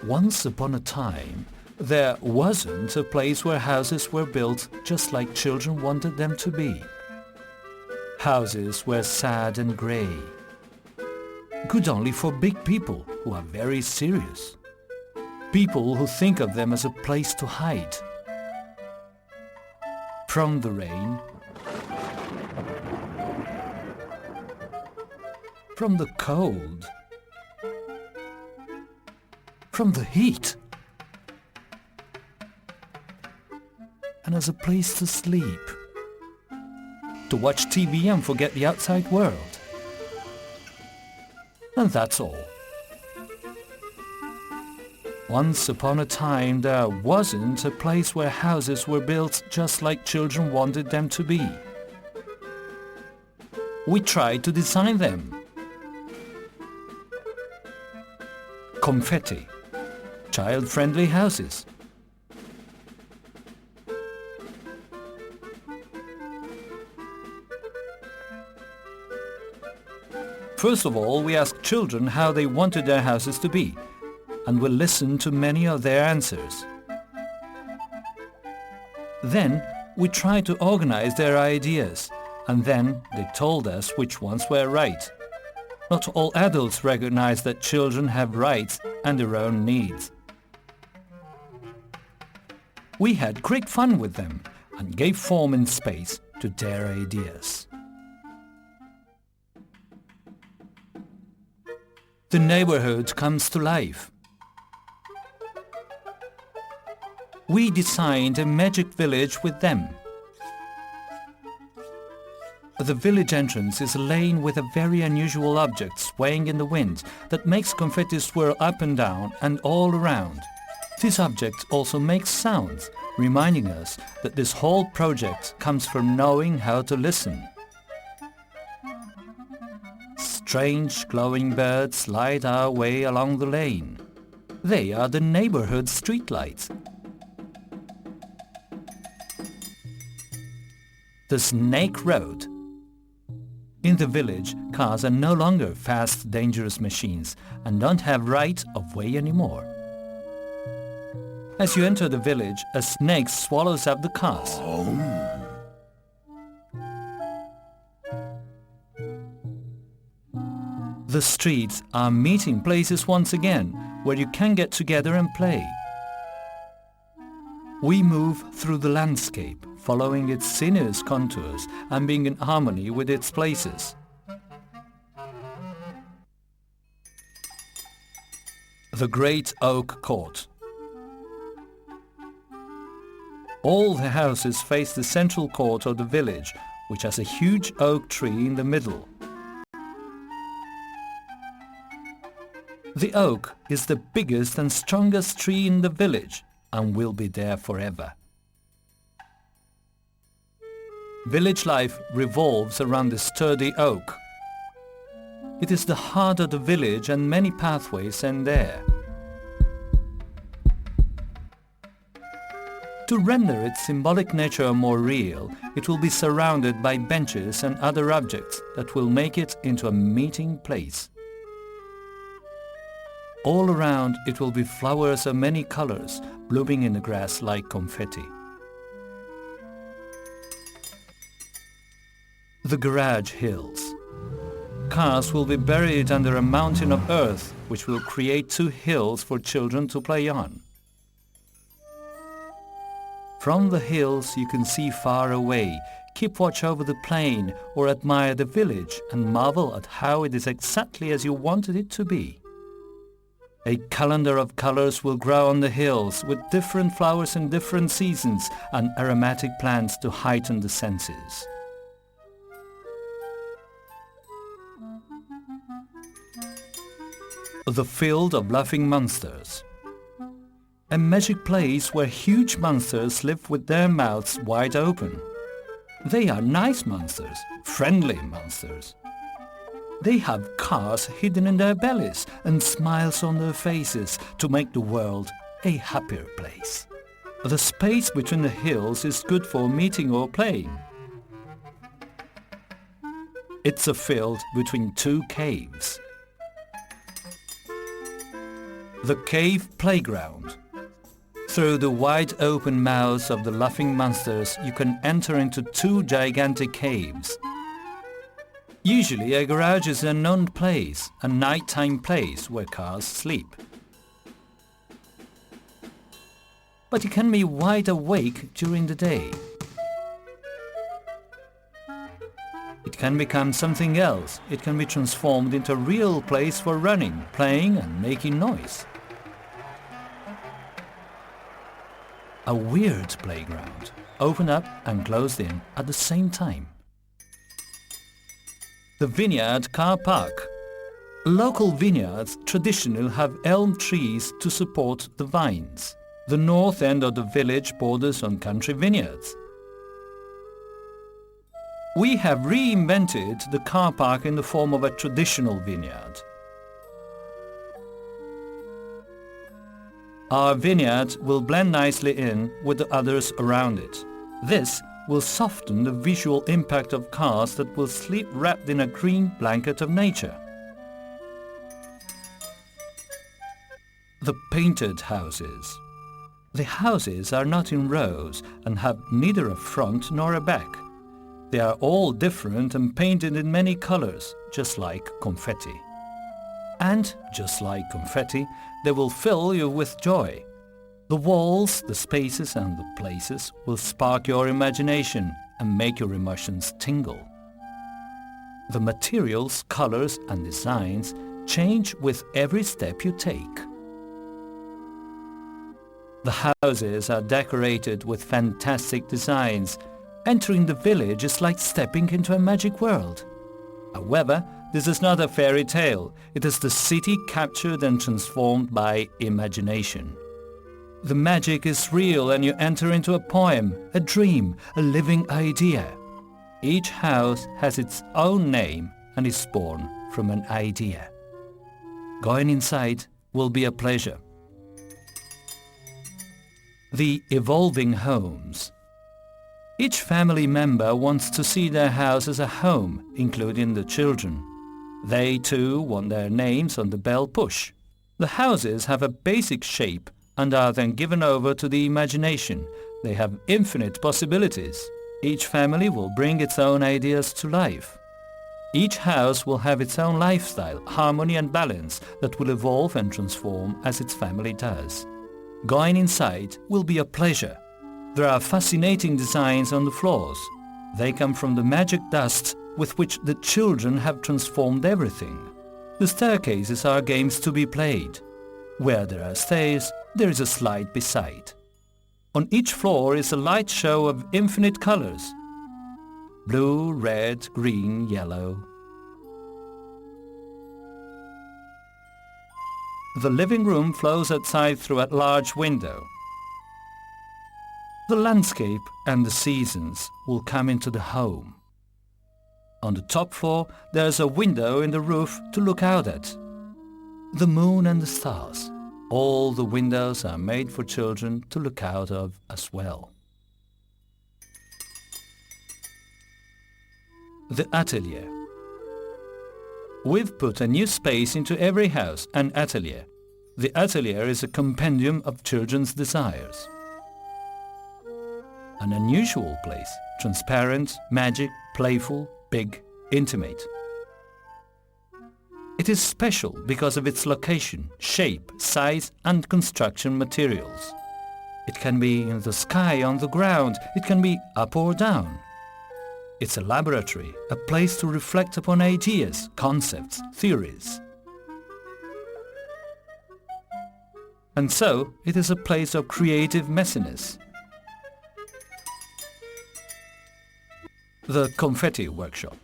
Once upon a time, there wasn't a place where houses were built just like children wanted them to be. Houses were sad and grey, good only for big people who are very serious. People who think of them as a place to hide from the rain, from the cold, from the heat, and as a place to sleep, to watch TV and forget the outside world. And that's all. Once upon a time, there wasn't a place where houses were built just like children wanted them to be. We tried to design them. Confetti, child-friendly houses. First of all, we asked children how they wanted their houses to be, and we listened to many of their answers. Then we tried to organize their ideas, and then they told us which ones were right. Not all adults recognize that children have rights and their own needs. We had great fun with them and gave form and space to their ideas. The neighborhood comes to life. We designed a magic village with them. The village entrance is a lane with a very unusual object swaying in the wind that makes confetti swirl up and down and all around. This object also makes sounds, reminding us that this whole project comes from knowing how to listen. Strange glowing birds light our way along the lane. They are the neighborhood streetlights. The Snake Road. In the village, cars are no longer fast, dangerous machines and don't have right of way anymore. As you enter the village, a snake swallows up the cars. The streets are meeting places once again, where you can get together and play. We move through the landscape, following its sinuous contours and being in harmony with its places. The Great Oak Court. All the houses face the central court of the village, which has a huge oak tree in the middle. The oak is the biggest and strongest tree in the village and will be there forever. Village life revolves around the sturdy oak. It is the heart of the village and many pathways end there. To render its symbolic nature more real, it will be surrounded by benches and other objects that will make it into a meeting place. All around it will be flowers of many colors, blooming in the grass like confetti. The Garage Hills. Cars will be buried under a mountain of earth, which will create two hills for children to play on. From the hills you can see far away, keep watch over the plain, or admire the village and marvel at how it is exactly as you wanted it to be. A calendar of colors will grow on the hills with different flowers in different seasons and aromatic plants to heighten the senses. The Field of Laughing Monsters. A magic place where huge monsters live with their mouths wide open. They are nice monsters, friendly monsters. They have cars hidden in their bellies and smiles on their faces to make the world a happier place. The space between the hills is good for meeting or playing. It's a field between two caves. The Cave Playground. Through the wide open mouths of the laughing monsters, you can enter into two gigantic caves. Usually a garage is a known place, a nighttime place where cars sleep. But you can be wide awake during the day. It can become something else. It can be transformed into a real place for running, playing and making noise. A weird playground, open up and closed in at the same time. The Vineyard Car Park. Local vineyards traditionally have elm trees to support the vines. The north end of the village borders on country vineyards. We have reinvented the car park in the form of a traditional vineyard. Our vineyard will blend nicely in with the others around it. This will soften the visual impact of cars that will sleep wrapped in a green blanket of nature. The painted houses. The houses are not in rows and have neither a front nor a back. They are all different and painted in many colors, just like confetti. And, just like confetti, they will fill you with joy. The walls, the spaces and the places will spark your imagination and make your emotions tingle. The materials, colors and designs change with every step you take. The houses are decorated with fantastic designs. Entering the village is like stepping into a magic world. However, this is not a fairy tale. It is the city captured and transformed by imagination. The magic is real and you enter into a poem, a dream, a living idea. Each house has its own name and is born from an idea. Going inside will be a pleasure. The evolving homes. Each family member wants to see their house as a home, including the children. They too want their names on the bell push. The houses have a basic shape and are then given over to the imagination. They have infinite possibilities. Each family will bring its own ideas to life. Each house will have its own lifestyle, harmony and balance that will evolve and transform as its family does. Going inside will be a pleasure. There are fascinating designs on the floors. They come from the magic dust with which the children have transformed everything. The staircases are games to be played. Where there are stairs, there is a slide beside. On each floor is a light show of infinite colors. Blue, red, green, yellow. The living room flows outside through a large window. The landscape and the seasons will come into the home. On the top floor, there's a window in the roof to look out at. The moon and the stars. All the windows are made for children to look out of as well. The atelier. We've put a new space into every house, an atelier. The atelier is a compendium of children's desires. An unusual place, transparent, magic, playful, big, intimate. It is special because of its location, shape, size and construction materials. It can be in the sky, on the ground, it can be up or down. It's a laboratory, a place to reflect upon ideas, concepts, theories. And so, it is a place of creative messiness. The Confetti Workshop.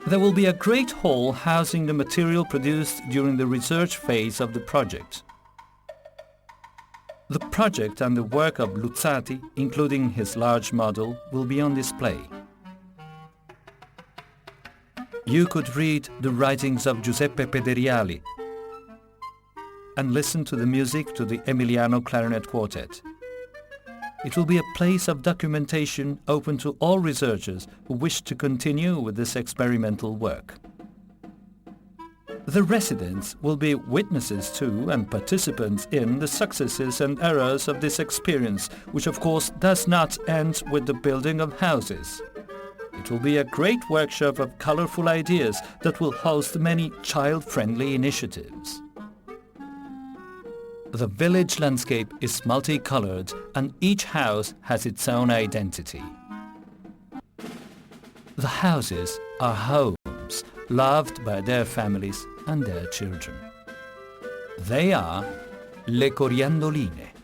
There will be a great hall housing the material produced during the research phase of the project. The project and the work of Luzzati, including his large model, will be on display. You could read the writings of Giuseppe Pederiali and listen to the music to the Emiliano Clarinet Quartet. It will be a place of documentation open to all researchers who wish to continue with this experimental work. The residents will be witnesses to and participants in the successes and errors of this experience, which of course does not end with the building of houses. It will be a great workshop of colorful ideas that will host many child-friendly initiatives. The village landscape is multicolored and each house has its own identity. The houses are homes loved by their families and their children. They are le coriandoline.